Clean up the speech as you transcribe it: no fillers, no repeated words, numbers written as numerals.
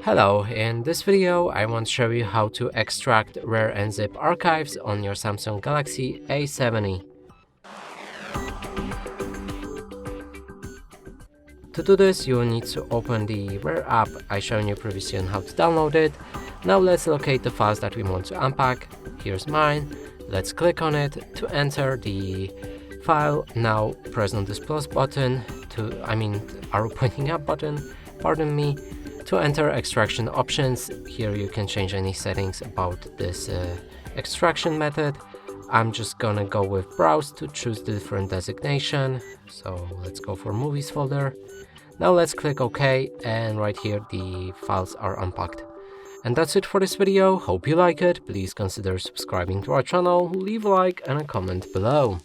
Hello, in this video I want to show you how to extract RAR and ZIP archives on your Samsung Galaxy A70. To do this, you will need to open the RAR app I showed you previously on how to download it. Now let's locate the files that we want to unpack. Here's mine. Let's click on it to enter the file. Now press on this plus button arrow pointing up button, pardon me, to enter extraction options. Here you can change any settings about this extraction method. I'm just gonna go with browse to choose the different designation. So let's go for movies folder. Now let's click OK, and right here the files are unpacked. And that's it for this video. Hope you like it. Please consider subscribing to our channel, leave a like and a comment below.